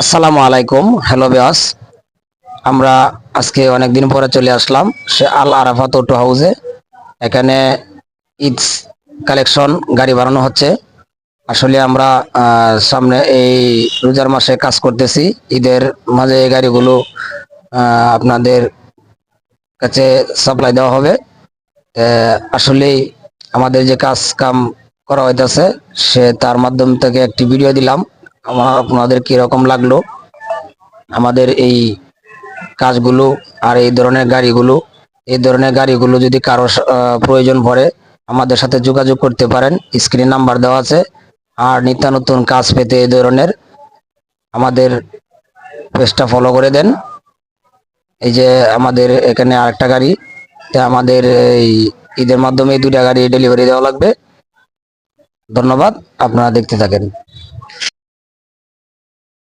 আসসালামু আলাইকুম। হ্যালো বিয়াস, আমরা আজকে অনেকদিন পরে চলে আসলাম সে আল আরাফাত অটো হাউসে। এখানে ঈদ কালেকশন গাড়ি বানানো হচ্ছে। আসলে আমরা সামনে এই রোজার মাসে কাজ করতেছি। ঈদের মাঝে এই গাড়িগুলো আপনাদের কাছে সাপ্লাই দেওয়া হবে। আসলেই আমাদের যে কাজ কাম করা হইতেছে সে তার মাধ্যম থেকে একটি ভিডিও দিলাম। আপনাদের কিরকম লাগলো আমাদের এই কাজগুলো আর এই ধরনের গাড়িগুলো যদি কারো প্রয়োজন পড়ে আমাদের সাথে যোগাযোগ করতে পারেন। স্ক্রিন নাম্বার দেওয়া আছে। আর নিত্য নতুন কাজ পেতে এই ধরনের আমাদের পেজটা ফলো করে দেন। এই যে আমাদের এখানে আরেকটা গাড়ি, আমাদের এই ঈদের মাধ্যমে দুইটা গাড়ি ডেলিভারি দেওয়া লাগবে। ধন্যবাদ, আপনারা দেখতে থাকেন।